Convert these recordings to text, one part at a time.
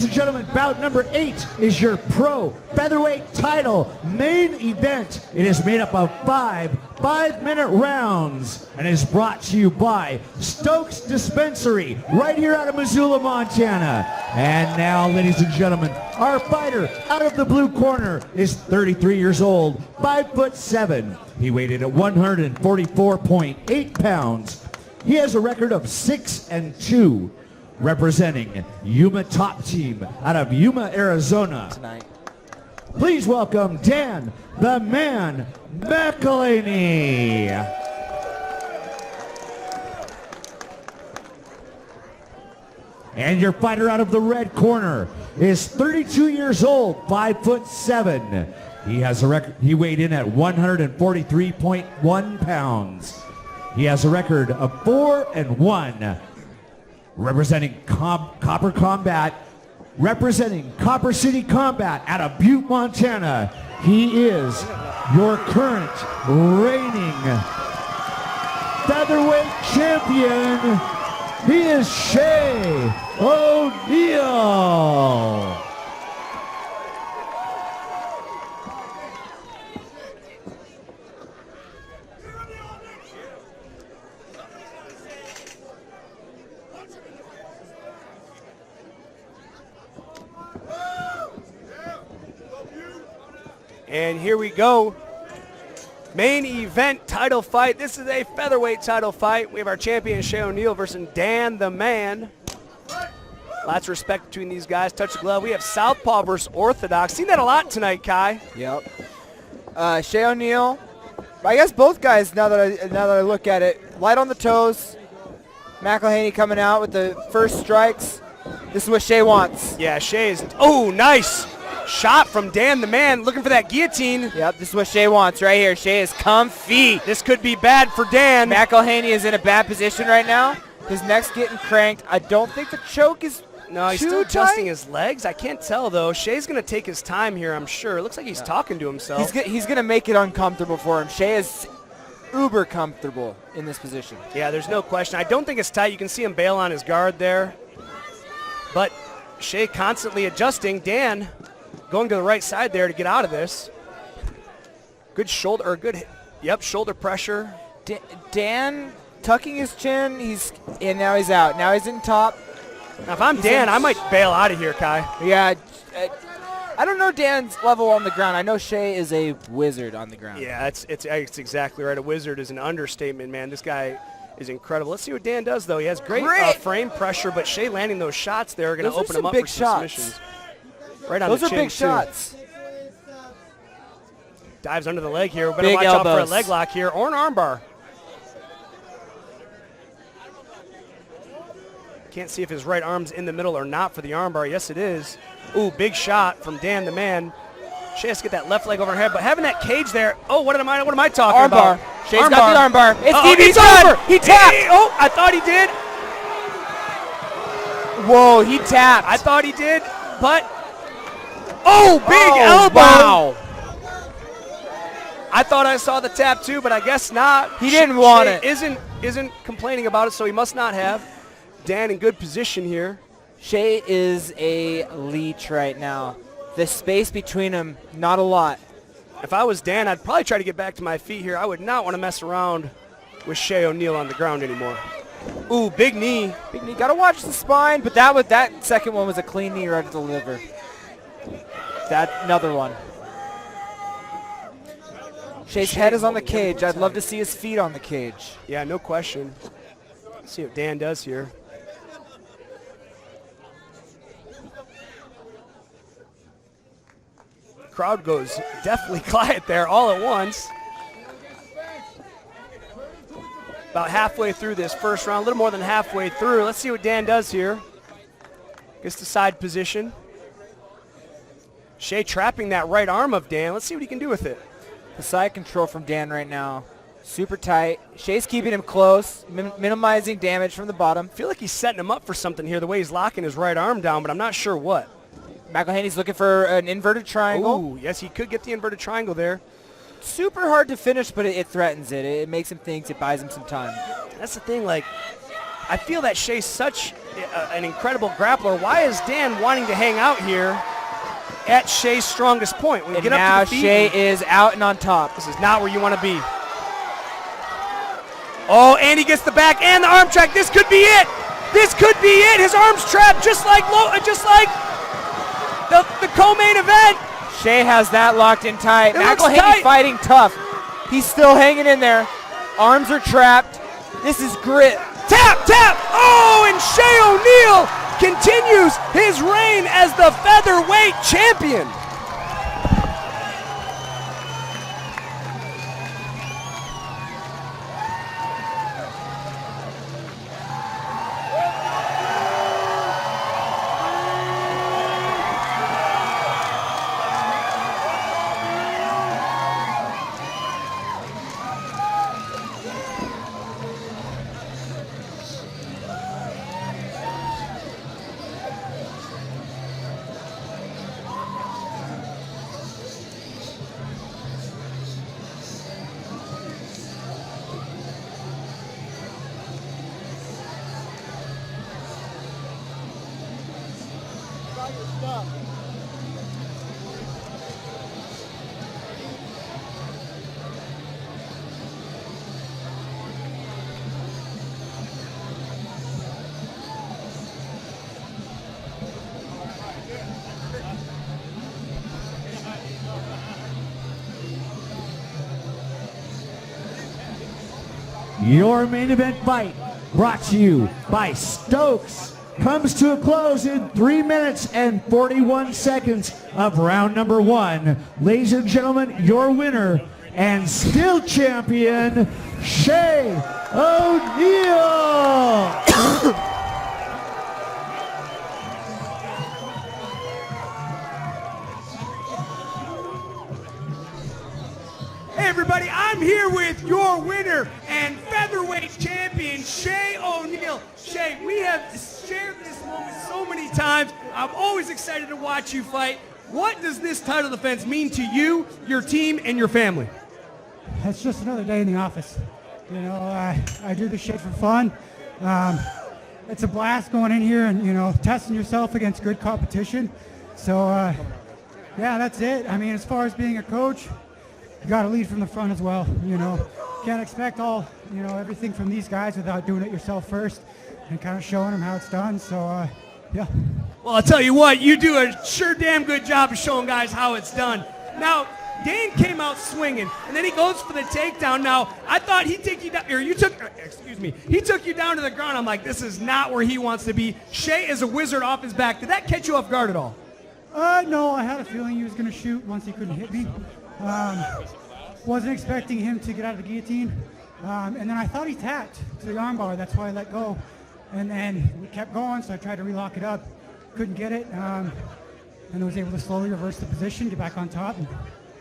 Ladies and gentlemen, bout number 8 is your pro featherweight title main event. It is made up of 5-minute rounds and is brought to you by Stokes Dispensary right here out of Missoula, Montana. And now, ladies and gentlemen, our fighter out of the blue corner is 33 years old, 5'7". He weighed in at 144.8 pounds. He has a record of 6-2. Representing Yuma Top Team out of Yuma, Arizona. Tonight. Please welcome Dan the Man McElhaney. And your fighter out of the red corner is 32 years old, 5'7". He has a record. He weighed in at 143.1 pounds. He has a record of 4-1. Representing Copper Combat, representing Copper City Combat out of Butte, Montana, he is your current reigning featherweight champion. He is Shea O'Neal. And here we go. Main event title fight. This is a featherweight title fight. We have our champion Shea O'Neal versus Dan the Man. Lots of respect between these guys. Touch the glove. We have Southpaw versus Orthodox. Seen that a lot tonight, Kai. Yep. Shea O'Neal. I guess both guys, now that I look at it, light on the toes. McElhaney coming out with the first strikes. This is what Shea wants. Yeah, Shea is. Oh, nice. Shot from Dan the Man, looking for that guillotine. Yep, this is what Shea wants right here. Shea is comfy. This could be bad for Dan. McElhaney is in a bad position right now. His neck's getting cranked. I don't think the choke is No, he's still adjusting his legs. I can't tell, though. Shea's going to take his time here, I'm sure. It looks like he's talking to himself. He's going to make it uncomfortable for him. Shea is uber comfortable in this position. Yeah, there's no question. I don't think it's tight. You can see him bail on his guard there. But Shea constantly adjusting. Dan going to the right side there to get out of this. Good shoulder, or good, shoulder pressure. Dan tucking his chin, and now he's out. Now he's in top. Now if I'm Dan, I might bail out of here, Kai. Yeah, I don't know Dan's level on the ground. I know Shea is a wizard on the ground. Yeah, it's exactly right. A wizard is an understatement, man. This guy is incredible. Let's see what Dan does, though. He has great frame pressure, but Shea landing those shots there are going to open him up for some submissions. Right on the chin, those are big shots. Dives under the leg here. We better watch out for a leg lock here or an armbar. Can't see if his right arm's in the middle or not for the armbar. Yes, it is. Ooh, big shot from Dan the Man. Shea has to get that left leg over her head, but having that cage there. Oh, what am I talking about? Shea's got the armbar. It's over. He tapped. Oh, I thought he did. Whoa, he tapped. I thought he did, but big elbow. Wow. I thought I saw the tap too, but I guess not. He didn't want it. Isn't complaining about it, so he must not have. Dan in good position here. Shea is a leech right now. The space between them, not a lot. If I was Dan, I'd probably try to get back to my feet here. I would not want to mess around with Shea O'Neal on the ground anymore. Ooh, big knee. Big knee. Got to watch the spine, but that second one was a clean knee right at the liver. Another one. Shea's head is on the cage. I'd love to see his feet on the cage. Yeah, no question. Let's see what Dan does here. Crowd goes definitely quiet there all at once. About halfway through this first round, a little more than halfway through. Let's see what Dan does here. Gets the side position. Shea trapping that right arm of Dan. Let's see what he can do with it. The side control from Dan right now. Super tight. Shea's keeping him close, minimizing damage from the bottom. I feel like he's setting him up for something here, the way he's locking his right arm down, but I'm not sure what. McElhaney's looking for an inverted triangle. Ooh, yes, he could get the inverted triangle there. Super hard to finish, but it threatens it. It makes him think. It buys him some time. That's the thing, like, I feel that Shea's such an incredible grappler. Why is Dan wanting to hang out here at Shea's strongest point? When you And get now up to the feet, Shea is out and on top. this is not where you want to be. Oh, and he gets the back and the arm track. This could be it. This could be it. His arm's trapped just like the co-main event. Shea has that locked in tight. It looks McElhaney tight. fighting tough. He's still hanging in there. Arms are trapped. This is grit. Tap, tap. Oh, and Shea O'Neal continues his reign as the featherweight champion. Your main event fight, brought to you by Stokes, comes to a close in 3 minutes and 41 seconds of round number 1. Ladies and gentlemen, your winner and still champion, Shea O'Neal. Hey everybody, I'm here with your winner and featherweight champion, Shea O'Neal. Shea, we have shared this moment so many times. I'm always excited to watch you fight. What does this title defense mean to you, your team, and your family? It's just another day in the office. You know, I do this shit for fun. It's a blast going in here and, you know, testing yourself against good competition. So, yeah, that's it. I mean, as far as being a coach, you got to lead from the front as well. You know, can't expect everything from these guys without doing it yourself first and kind of showing them how it's done. So, yeah. Well, I'll tell you what, you do a sure damn good job of showing guys how it's done. Now, Dan came out swinging, and then he goes for the takedown. Now, I thought he'd take you down, or he took you down to the ground. I'm like, this is not where he wants to be. Shea is a wizard off his back. Did that catch you off guard at all? No, I had a feeling he was going to shoot once he couldn't hit me. Wasn't expecting him to get out of the guillotine. And then I thought he tapped to the armbar. That's why I let go. And then we kept going, so I tried to relock it up. Couldn't get it. And I was able to slowly reverse the position, get back on top, and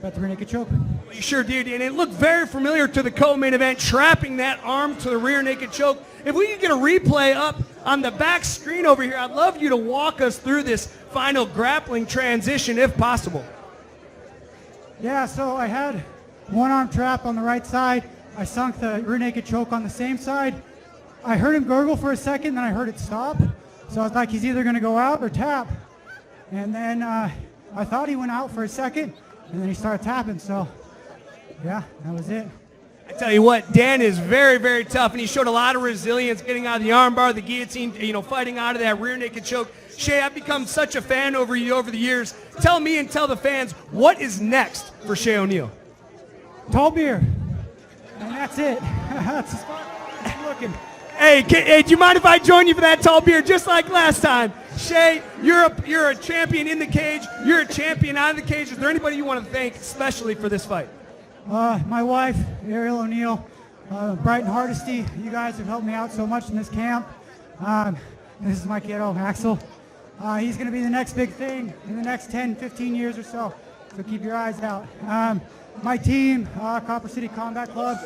got the rear naked choke. Well, you sure did, and it looked very familiar to the co-main event, trapping that arm to the rear naked choke. If we could get a replay up on the back screen over here, I'd love you to walk us through this final grappling transition, if possible. Yeah, so I had one arm trap on the right side. I sunk the rear naked choke on the same side. I heard him gurgle for a second, then I heard it stop. So I was like, he's either going to go out or tap. And then I thought he went out for a second, and then he started tapping. So, yeah, that was it. I tell you what, Dan is very, very tough, and he showed a lot of resilience getting out of the armbar, the guillotine, fighting out of that rear naked choke. Shea, I've become such a fan over you over the years. Tell me and tell the fans, what is next for Shea O'Neal? Tall beer. And that's it. That's the spot I'm looking. Hey, do you mind if I join you for that tall beer, just like last time? Shea, you're a champion in the cage. You're a champion out of the cage. Is there anybody you want to thank especially for this fight? My wife, Ariel O'Neal, Brighton Hardesty. You guys have helped me out so much in this camp. This is my kiddo, Axel. He's going to be the next big thing in the next 10, 15 years or so. So keep your eyes out. My team, Copper City Combat Club,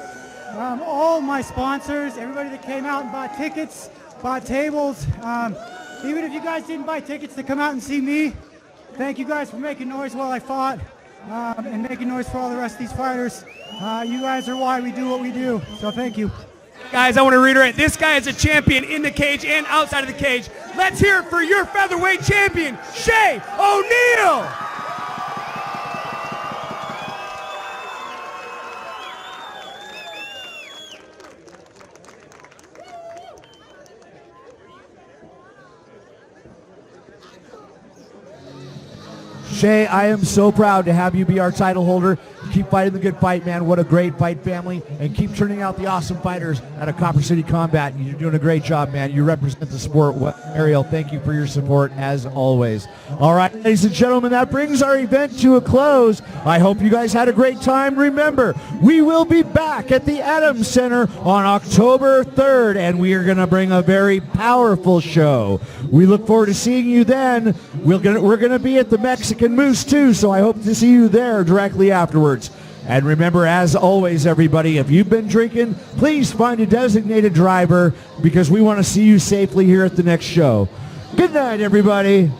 all my sponsors, everybody that came out and bought tickets, bought tables. Even if you guys didn't buy tickets to come out and see me, thank you guys for making noise while I fought and making noise for all the rest of these fighters. You guys are why we do what we do, so thank you. Guys, I want to reiterate, this guy is a champion in the cage and outside of the cage. Let's hear it for your featherweight champion, Shea O'Neal. Shea, I am so proud to have you be our title holder. Keep fighting the good fight, man. What a great fight family. And keep turning out the awesome fighters out of Copper City Combat. You're doing a great job, man. You represent the sport. Ariel, thank you for your support as always. All right, ladies and gentlemen, that brings our event to a close. I hope you guys had a great time. Remember, we will be back at the Adams Center on October 3rd, and we are going to bring a very powerful show. We look forward to seeing you then. We're going to be at the Mexican Moose, too, so I hope to see you there directly afterwards. And remember, as always, everybody, if you've been drinking, please find a designated driver because we want to see you safely here at the next show. Good night, everybody.